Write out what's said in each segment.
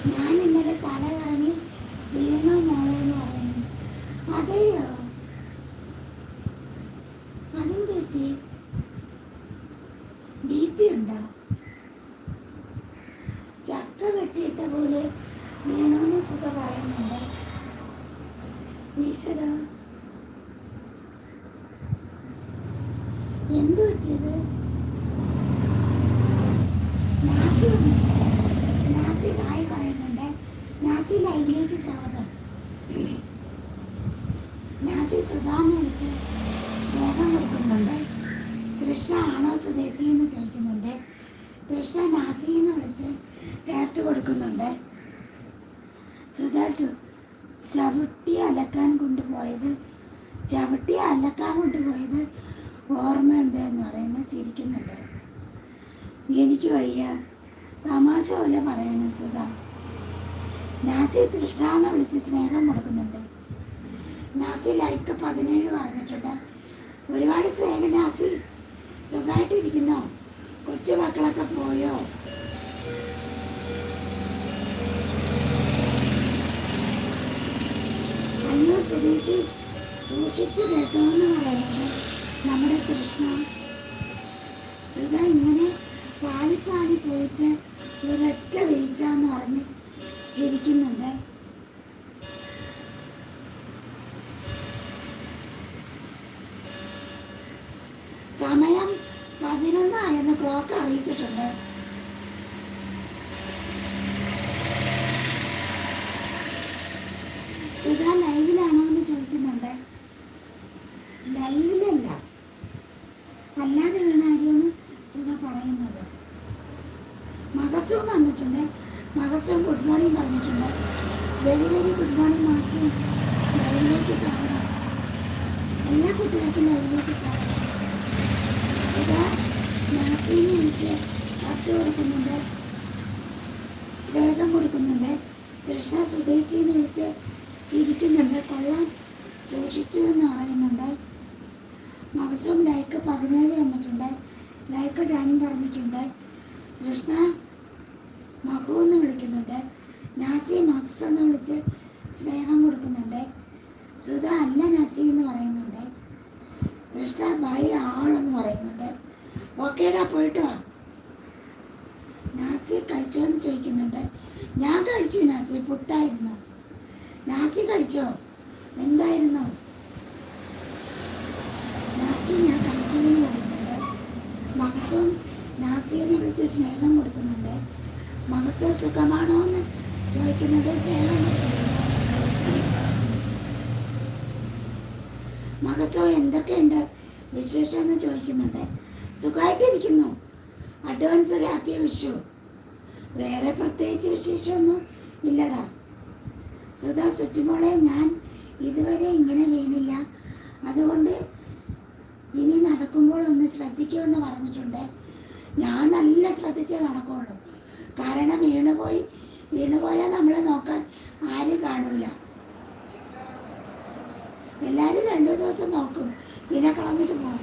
ഞാൻ ഇന്നലെ തല കറങ്ങി വീണു മോളെ എന്ന് പറയുന്നു. അതെയോ? അതും തെറ്റി. BP ഉണ്ടോ? ചക്ക വെട്ടിയിട്ട പോലെ വീണുവിന് സുഖ പറയുന്നുണ്ട്. ഈശ്വര, എന്തു പറ്റിയത്? നാസി വന്നിട്ടുണ്ട്. നാസി ഹായ് പറയുന്നുണ്ട്. നാസി ലൈവിലേക്ക് സ്വാഗതം. നാസി സുധാന്ന് വിളിച്ച് സ്നേഹം കൊടുക്കുന്നുണ്ട്. കൃഷ്ണ ആണോ സുധേച്ചി എന്ന് ചോദിക്കുന്നുണ്ട്. കൃഷ്ണ നാസി എന്ന് വിളിച്ച് കേട്ട് കൊടുക്കുന്നുണ്ട്. സുധേട്ടു ചവിട്ടി അലക്കാൻ കൊണ്ടുപോയത് ഓർമ്മയുണ്ട് എന്ന് പറയുന്നത് ചിരിക്കുന്നുണ്ട്. എനിക്ക് വയ്യ, തമാശ പോലെ പറയണം സുധ. നാസി കൃഷ്ണ എന്ന് വിളിച്ച് സ്നേഹം കൊടുക്കുന്നുണ്ട്. നാസി ലൈക്ക് 17 പറഞ്ഞിട്ടുണ്ട്. ഒരുപാട് സ്നേഹം നാസി. സുഖമായിട്ടിരിക്കുന്നോ? കൊച്ചു മക്കളൊക്കെ പോയോ? അയ്യോ സുധീച്ചി, സൂക്ഷിച്ചു കേട്ടോ എന്ന് പറയുന്നത് നമ്മുടെ കൃഷ്ണ. സുധ ഇങ്ങനെ പാളിപ്പാളി പോയിട്ട് ഒരൊറ്റ വീഴ്ചയെന്ന് പറഞ്ഞ് ചിരിക്കുന്നുണ്ട്. സമയം 11 ക്ലോക്ക് അറിയിച്ചിട്ടുണ്ട്. സുധ ലൈവിലാണോ എന്ന് ചോദിക്കുന്നുണ്ട്. ലൈവിലല്ല, അല്ലാതെ വീണായിരുന്നു സുധ പറയുന്നത്. മകസവും വന്നിട്ടുണ്ട്. മകസവും ഗുഡ് മോർണിംഗ് പറഞ്ഞിട്ടുണ്ട്. വെരി വെരി ഗുഡ് മോർണിംഗ് മാസം. ലൈവിലേക്ക് സ്വാഗതം. എല്ലാ കുട്ടികൾക്കും ലൈവിലേക്ക് സ്വാഗതം. സുധ നാസീനെ വിളിച്ച് കത്ത് കൊടുക്കുന്നുണ്ട്, സ്നേഹം കൊടുക്കുന്നുണ്ട്. കൃഷ്ണ സുധേച്ചിന്ന് വിളിച്ച് ചിരിക്കുന്നുണ്ട്. കൊള്ളാൻ സൂക്ഷിച്ചു എന്ന് പറയുന്നുണ്ട്. മകസവും ലൈക്ക് 17 വന്നിട്ടുണ്ട്. ലൈക്ക് 2 പറഞ്ഞിട്ടുണ്ട്. കൃഷ്ണ മഹു എന്ന് വിളിക്കുന്നുണ്ട്. നാസി മക്സ് എന്ന് വിളിച്ച് സ്നേഹം കൊടുക്കുന്നുണ്ട്. സുധ അല്ല നാസി എന്ന് പറയുന്നുണ്ട്. കൃഷ്ണ ബൈ ആളെന്ന് പറയുന്നുണ്ട്. ഓക്കേടാ, പോയിട്ട് വാ. നാസി കഴിച്ചോ എന്ന് ചോദിക്കുന്നുണ്ട്. ഞാൻ കഴിച്ചു നാസി, പുട്ടായിരുന്നു. നാസി കഴിച്ചോ? എന്തായിരുന്നു? നാസി ഞാൻ കഴിച്ചു എന്ന് പറയുന്നുണ്ട്. മകസവും നാസിയെന്ന് വിളിച്ച് സ്നേഹം കൊടുക്കുന്നുണ്ട്. മകസോ സുഖമാണോ എന്ന് ചോദിക്കുന്നത് സ്നേഹം കൊടുക്കുന്നുണ്ട്. മകസോ എന്തൊക്കെയുണ്ട് വിശേഷം എന്ന് ചോദിക്കുന്നുണ്ട്. സുഖമായിട്ടിരിക്കുന്നു. അഡ്വാൻസ് ഒരു ഹാപ്പി വിഷു. വേറെ പ്രത്യേകിച്ച് വിശേഷമൊന്നും ഇല്ലടാ. സുധ സുച്ചിമോളെ, ഞാൻ ഇതുവരെ ഇങ്ങനെ വീണില്ല, അതുകൊണ്ട് ഇനി നടക്കുമ്പോൾ ഒന്ന് ശ്രദ്ധിക്കുമെന്ന് പറഞ്ഞിട്ടുണ്ട്. ഞാൻ നല്ല ശ്രദ്ധിച്ചേ നടക്കുള്ളൂ. കാരണം വീണുപോയാൽ നമ്മളെ നോക്കാൻ ആരും കാണൂല. എല്ലാവരും 2 ദിവസം നോക്കും, പിന്നെ കളഞ്ഞിട്ട് പോകും.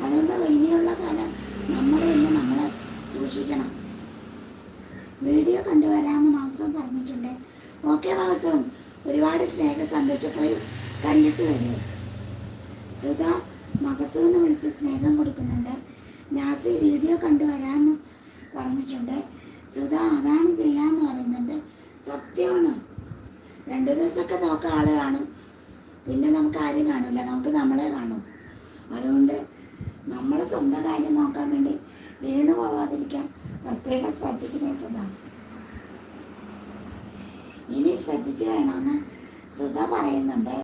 അതുകൊണ്ട് ഇനിയുള്ള കാലം നമ്മളെ സൂക്ഷിക്കണം. വീഡിയോ കണ്ടുവരാമെന്ന് മാസം പറഞ്ഞിട്ടുണ്ട്. ഓക്കെ മാസം, ഒരുപാട് സ്നേഹം സന്തോഷപ്പോയി കണ്ടിട്ട് വരും. സുധ മകസൂന്ന് വിളിച്ച് സ്നേഹം കൊടുക്കുന്നുണ്ട്. നാസി വീഡിയോ കണ്ടുവരാമെന്ന് പറഞ്ഞിട്ടുണ്ട്. സുധ അതാണ് ചെയ്യാന്ന് പറയുന്നുണ്ട്. സത്യമാണ്. 2 ദിവസമൊക്കെ നോക്കാൻ ആള് കാണും, പിന്നെ നമുക്ക് ആരും കാണില്ല, നമുക്ക് നമ്മളെ കാണും. അതുകൊണ്ട് നമ്മളെ സ്വന്തം കാര്യം നോക്കാൻ വേണ്ടി വീണു പോവാതിരിക്കാൻ പ്രത്യേകം ശ്രദ്ധിക്കണേ സുധ. ഇനി ശ്രദ്ധിച്ചു വേണമെന്ന് സുധ പറയുന്നുണ്ട്.